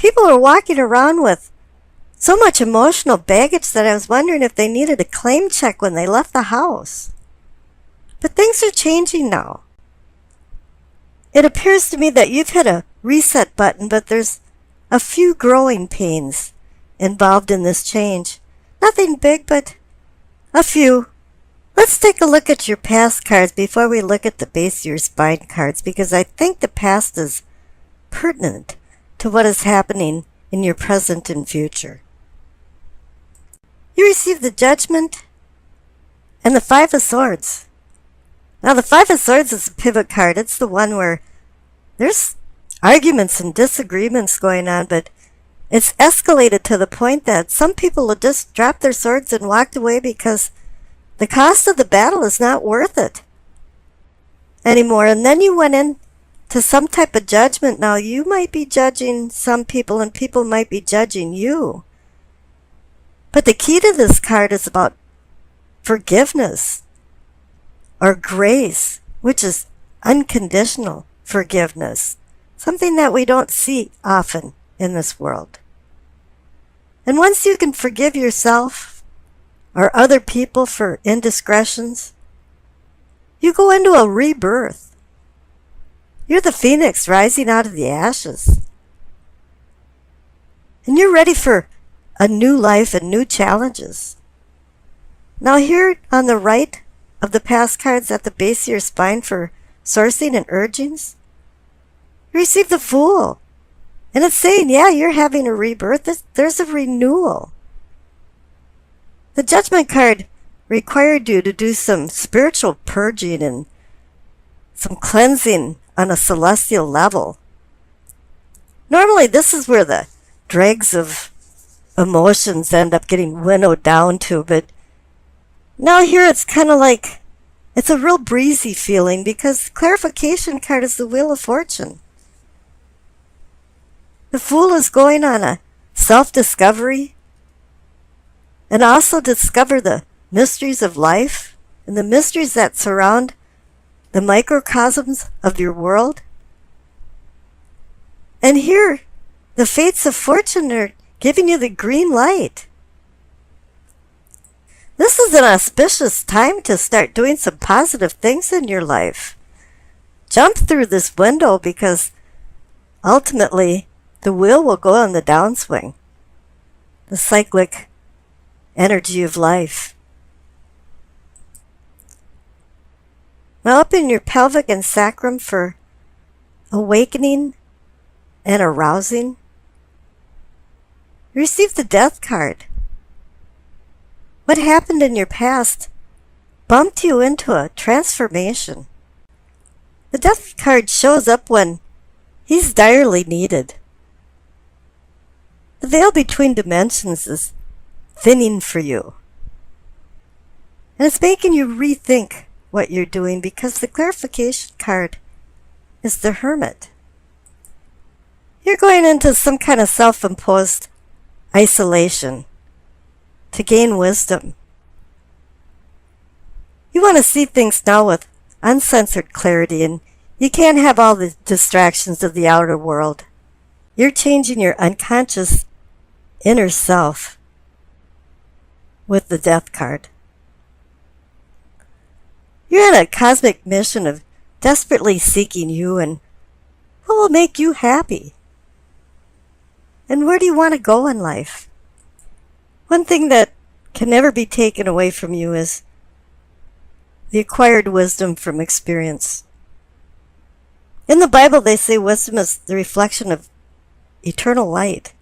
People are walking around with so much emotional baggage that I was wondering if they needed a claim check when they left the house. But things are changing now. It appears to me that you've hit a reset button, but there's a few growing pains involved in this change. Nothing big, but a few. Let's take a look at your past cards before we look at the base of your spine cards, because I think the past is pertinent to what is happening in your present and future. You receive the Judgment and the Five of Swords. Now, the Five of Swords is a pivot card. It's the one where there's arguments and disagreements going on, but it's escalated to the point that some people will just drop their swords and walked away because the cost of the battle is not worth it anymore. And then you went in to some type of judgment. Now, you might be judging some people and people might be judging you. But the key to this card is about forgiveness or grace, which is unconditional forgiveness, something that we don't see often in this world. And once you can forgive yourself or other people for indiscretions, you go into a rebirth. You're the phoenix rising out of the ashes. And you're ready for a new life and new challenges. Now, here on the right of the past cards at the base of your spine for sourcing and urgings, you receive the Fool. And it's saying, yeah, you're having a rebirth. There's a renewal. The Judgment card required you to do some spiritual purging and some cleansing on a celestial level. Normally, this is where the dregs of emotions end up getting winnowed down to, but now here it's kind of like it's a real breezy feeling because the clarification card is the Wheel of Fortune. The Fool is going on a self-discovery and also discover the mysteries of life and the mysteries that surround the microcosms of your world. And here, the fates of fortune are giving you the green light. This is an auspicious time to start doing some positive things in your life. Jump through this window because ultimately the wheel will go on the downswing. The cyclic energy of life. Now up in your pelvic and sacrum for awakening and arousing, receive the Death card. What happened in your past bumped you into a transformation. The Death card shows up when he's direly needed. The veil between dimensions is thinning for you. And it's making you rethink what you're doing because the clarification card is the Hermit. You're going into some kind of self-imposed isolation to gain wisdom. You want to see things now with uncensored clarity, and you can't have all the distractions of the outer world. You're changing your unconscious inner self with the Death card. You're on a cosmic mission of desperately seeking you and what will make you happy. And where do you want to go in life? One thing that can never be taken away from you is the acquired wisdom from experience. In the Bible, they say wisdom is the reflection of eternal light,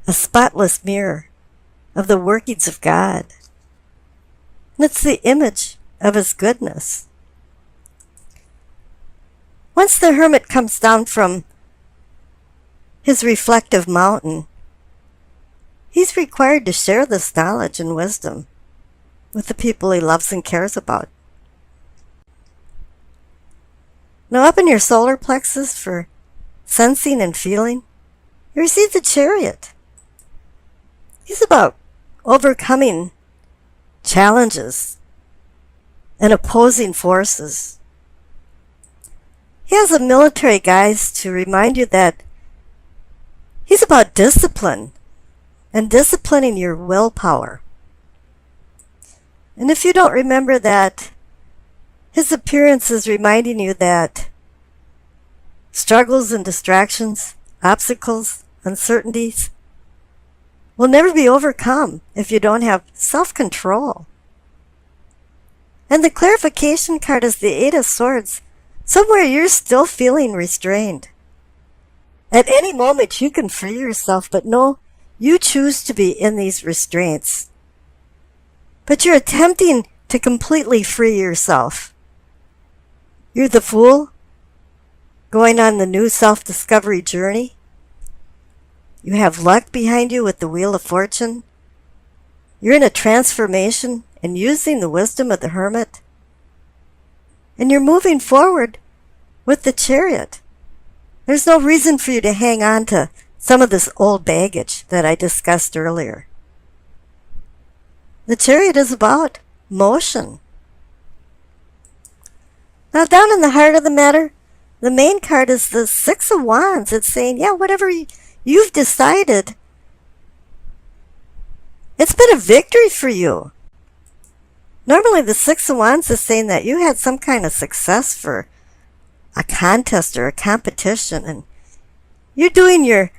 a spotless mirror of the workings of God. And it's the image of His goodness. Once the Hermit comes down from his reflective mountain, he's required to share this knowledge and wisdom with the people he loves and cares about. Now up in your solar plexus for sensing and feeling, you receive the Chariot. He's about overcoming challenges and opposing forces. He has a military guise to remind you that He's about discipline and disciplining your willpower. And if you don't remember that, his appearance is reminding you that struggles and distractions, obstacles, uncertainties will never be overcome if you don't have self-control. And the clarification card is the Eight of Swords. Somewhere you're still feeling restrained. At any moment you can free yourself, but no, you choose to be in these restraints. But you're attempting to completely free yourself. You're the Fool, going on the new self-discovery journey. You have luck behind you with the Wheel of Fortune. You're in a transformation and using the wisdom of the Hermit. And you're moving forward with the Chariot. There's no reason for you to hang on to some of this old baggage that I discussed earlier. The Chariot is about motion. Now, down in the heart of the matter, the main card is the Six of Wands. It's saying, yeah, whatever you've decided, it's been a victory for you. Normally, the Six of Wands is saying that you had some kind of success for a contest or a competition, and you're doing your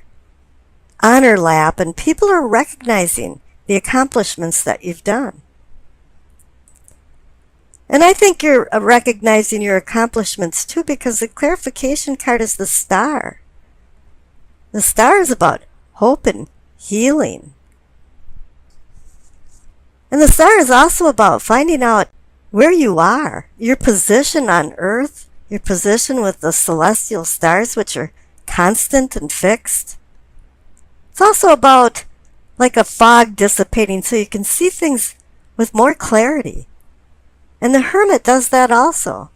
honor lap, and people are recognizing the accomplishments that you've done. And I think you're recognizing your accomplishments too, because the clarification card is the Star. The Star is about hope and healing. And the Star is also about finding out where you are, your position on Earth, your position with the celestial stars, which are constant and fixed. It's also about like a fog dissipating so you can see things with more clarity. And the Hermit does that also.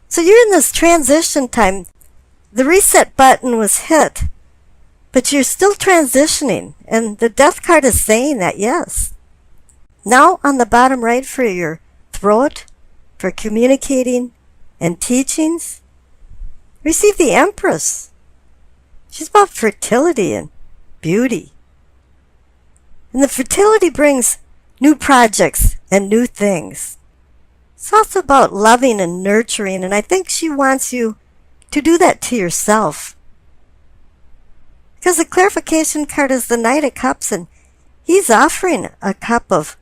So you're in this transition time. The reset button was hit, but you're still transitioning. And the Death card is saying that, yes. Now on the bottom right for your throat, for communicating and teachings, receive the Empress. She's about fertility and beauty. And the fertility brings new projects and new things. It's also about loving and nurturing, and I think she wants you to do that to yourself. Because the clarification card is the Knight of Cups, and he's offering a cup of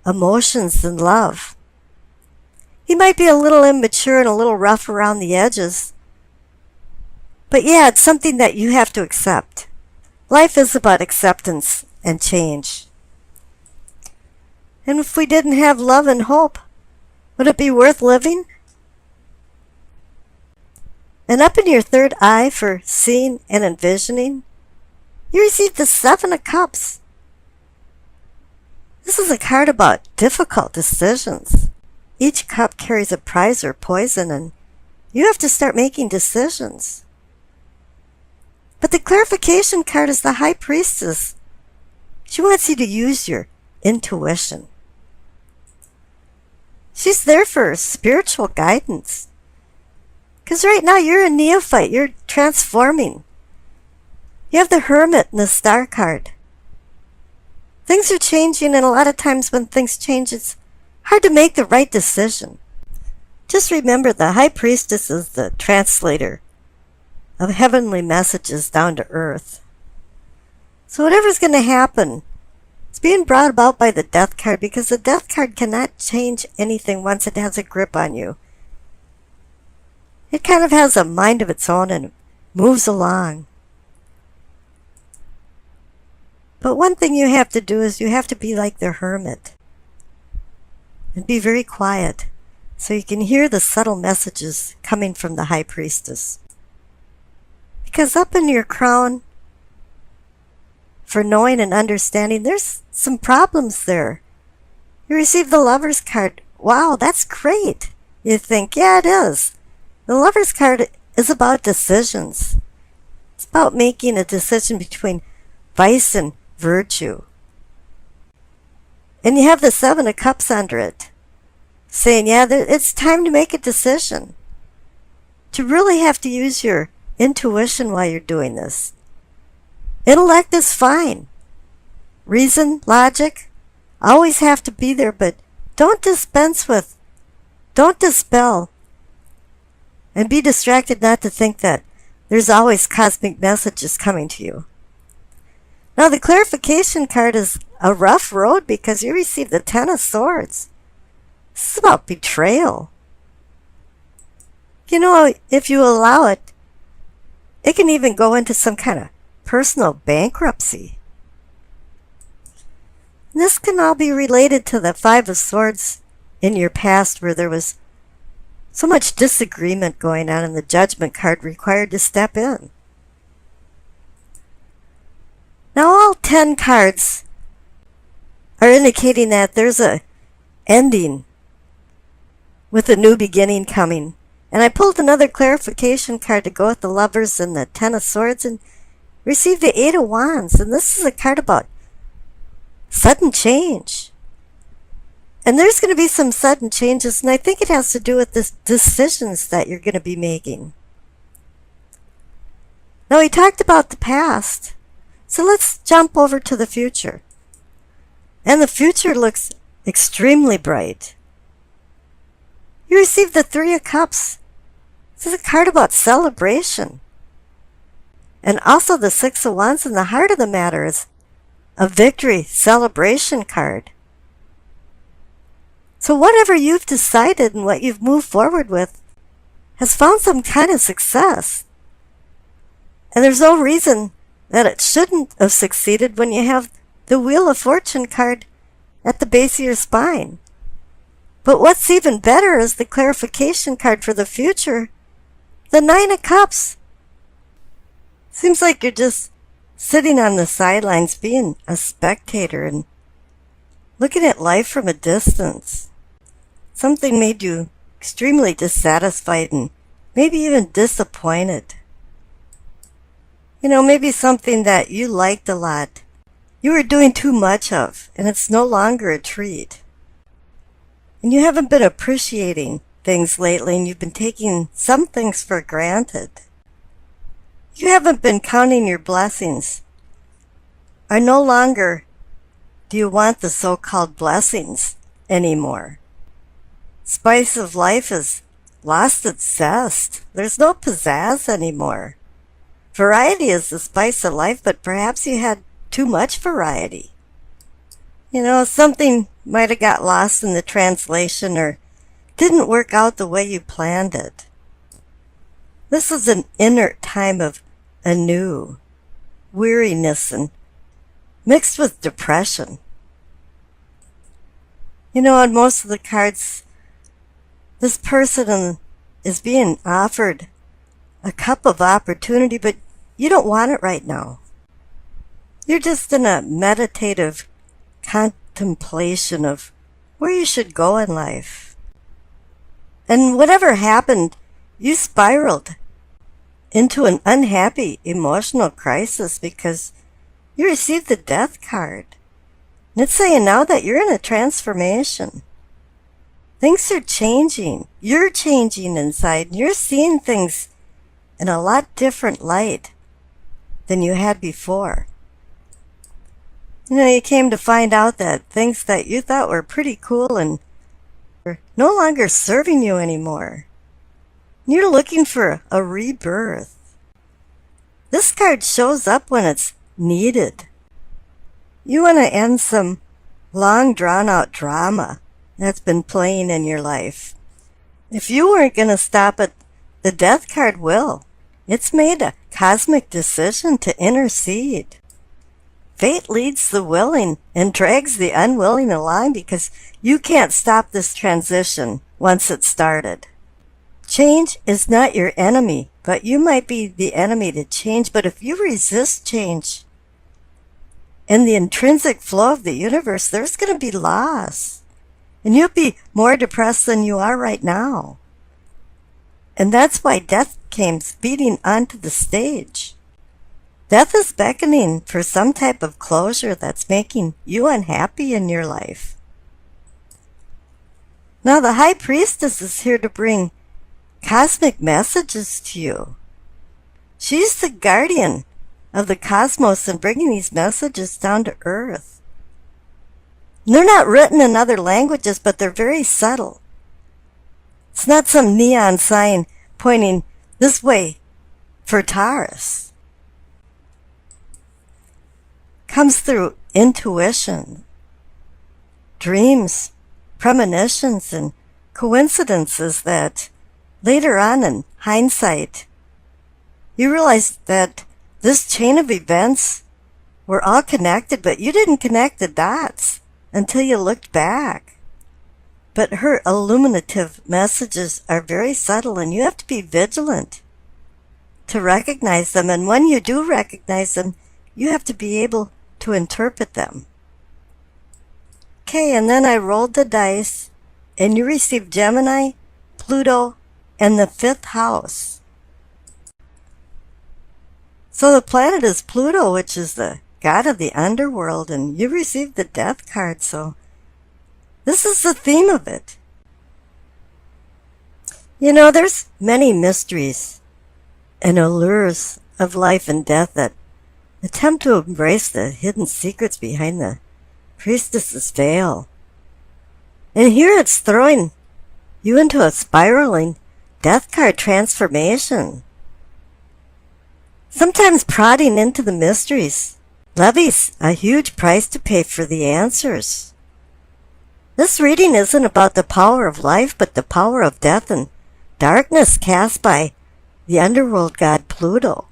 emotions and love. He might be a little immature and a little rough around the edges, but yeah, it's something that you have to accept. Life is about acceptance and change. And if we didn't have love and hope, would it be worth living? And up in your third eye for seeing and envisioning, you receive the Seven of Cups. This is a card about difficult decisions. Each cup carries a prize or poison, and you have to start making decisions. But the clarification card is the High Priestess. She wants you to use your intuition. She's there for spiritual guidance. Because right now you're a neophyte. You're transforming. You have the Hermit and the Star card. Things are changing, and a lot of times when things change, it's hard to make the right decision. Just remember, the High Priestess is the translator of heavenly messages down to earth. So whatever's going to happen, it's being brought about by the Death card, because the Death card cannot change anything once it has a grip on you. It kind of has a mind of its own and moves along. But one thing you have to do is you have to be like the Hermit and be very quiet so you can hear the subtle messages coming from the High Priestess. Because up in your crown, for knowing and understanding, there's some problems there. You receive the Lover's card. Wow, that's great. You think, yeah, it is. The Lover's card is about decisions. It's about making a decision between vice and virtue. And you have the Seven of Cups under it, saying, yeah, it's time to make a decision. To really have to use your intuition while you're doing this. Intellect is fine. Reason, logic, always have to be there, but don't dispel, and be distracted not to think that there's always cosmic messages coming to you. Now, the clarification card is a rough road because you receive the Ten of Swords. This is about betrayal. You know, if you allow it, it can even go into some kind of personal bankruptcy. This can all be related to the Five of Swords in your past where there was so much disagreement going on and the Judgment card required to step in. Now all 10 cards are indicating that there's a ending with a new beginning coming. And I pulled another clarification card to go with the Lovers and the Ten of Swords and received the Eight of Wands. And this is a card about sudden change. And there's going to be some sudden changes, and I think it has to do with the decisions that you're going to be making. Now, we talked about the past, so let's jump over to the future. And the future looks extremely bright. You received the Three of Cups. This is a card about celebration. And also the Six of Wands, and the heart of the matter is a victory celebration card. So whatever you've decided and what you've moved forward with has found some kind of success. And there's no reason that it shouldn't have succeeded when you have the Wheel of Fortune card at the base of your spine. But what's even better is the clarification card for the future, the Nine of Cups. Seems like you're just sitting on the sidelines being a spectator and looking at life from a distance. Something made you extremely dissatisfied and maybe even disappointed. You know, maybe something that you liked a lot, you were doing too much of, and it's no longer a treat. And you haven't been appreciating things lately, and you've been taking some things for granted. You haven't been counting your blessings. Or no longer do you want the so-called blessings anymore. Spice of life has lost its zest. There's no pizzazz anymore. Variety is the spice of life, but perhaps you had too much variety. You know, something might have got lost in the translation or didn't work out the way you planned it. This is an inner time of anew, weariness, and mixed with depression. You know, on most of the cards, this person is being offered a cup of opportunity, but you don't want it right now. You're just in a meditative contemplation of where you should go in life. And whatever happened, you spiraled into an unhappy emotional crisis because you received the Death card. And it's saying now that you're in a transformation. Things are changing. You're changing inside. And you're seeing things in a lot different light than you had before. You know, you came to find out that things that you thought were pretty cool and were no longer serving you anymore. You're looking for a rebirth. This card shows up when it's needed. You want to end some long drawn-out drama that's been playing in your life. If you weren't going to stop it, the Death card will. It's made a cosmic decision to intercede. Fate leads the willing and drags the unwilling along because you can't stop this transition once it's started. Change is not your enemy, but you might be the enemy to change. But if you resist change in the intrinsic flow of the universe, there's going to be loss. And you'll be more depressed than you are right now. And that's why death came speeding onto the stage. Death is beckoning for some type of closure that's making you unhappy in your life. Now the High Priestess is here to bring cosmic messages to you. She's the guardian of the cosmos and bringing these messages down to earth. And they're not written in other languages, but they're very subtle. It's not some neon sign pointing this way for Taurus. Comes through intuition, dreams, premonitions, and coincidences that later on in hindsight, you realize that this chain of events were all connected, but you didn't connect the dots until you looked back. But her illuminative messages are very subtle, and you have to be vigilant to recognize them. And when you do recognize them, you have to be able to interpret them. Okay, and then I rolled the dice, and you received Gemini, Pluto, and the 5th house. So the planet is Pluto, which is the god of the underworld, and you received the Death card, so this is the theme of it. You know, there's many mysteries and allures of life and death that attempt to embrace the hidden secrets behind the priestess's veil. And here it's throwing you into a spiraling Death card transformation. Sometimes prodding into the mysteries levies a huge price to pay for the answers. This reading isn't about the power of life, but the power of death and darkness cast by the underworld god Pluto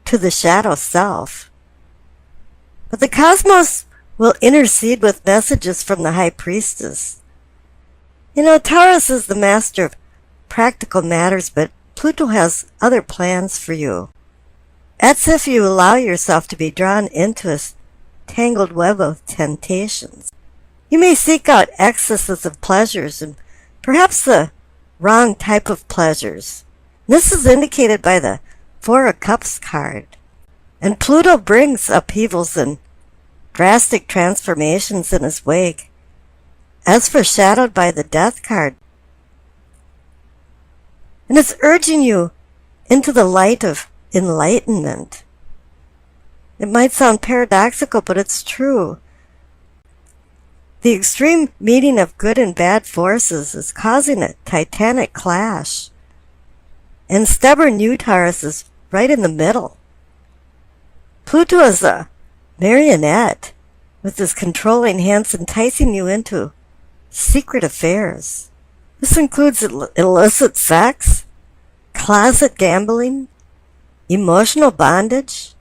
to the shadow self. But the cosmos will intercede with messages from the high priestess. You know, Taurus is the master of practical matters, but Pluto has other plans for you. That's if you allow yourself to be drawn into a tangled web of temptations. You may seek out excesses of pleasures, and perhaps the wrong type of pleasures. This is indicated by the 4 of Cups card. And Pluto brings upheavals and drastic transformations in his wake, as foreshadowed by the Death card. And it's urging you into the light of enlightenment. It might sound paradoxical, but it's true. The extreme meeting of good and bad forces is causing a titanic clash. And stubborn you, Taurus, is right in the middle. Pluto is a marionette with his controlling hands enticing you into secret affairs. This includes illicit sex, closet gambling, emotional bondage,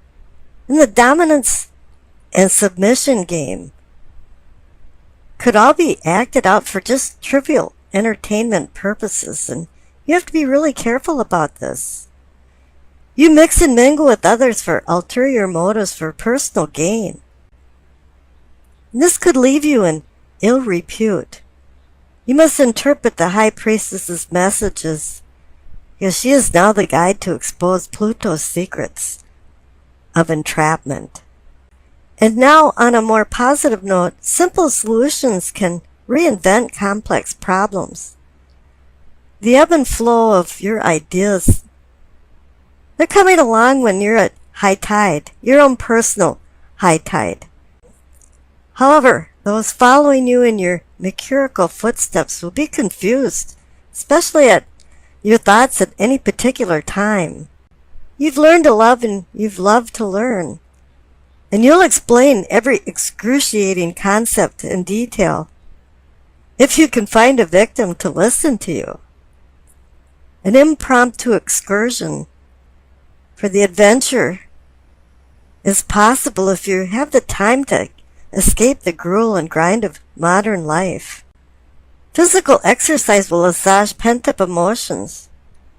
and the dominance and submission game. Could all be acted out for just trivial entertainment purposes, and you have to be really careful about this. You mix and mingle with others for ulterior motives for personal gain. And this could leave you in ill repute. You must interpret the high priestess's messages, because she is now the guide to expose Pluto's secrets of entrapment. And now, on a more positive note, simple solutions can reinvent complex problems. The ebb and flow of your ideas, they're coming along when you're at high tide, your own personal high tide. However, those following you in your mercurial footsteps will be confused, especially at your thoughts at any particular time. You've learned to love and you've loved to learn. And you'll explain every excruciating concept in detail if you can find a victim to listen to you. An impromptu excursion for the adventure is possible if you have the time to escape the gruel and grind of modern life. Physical exercise will massage pent-up emotions.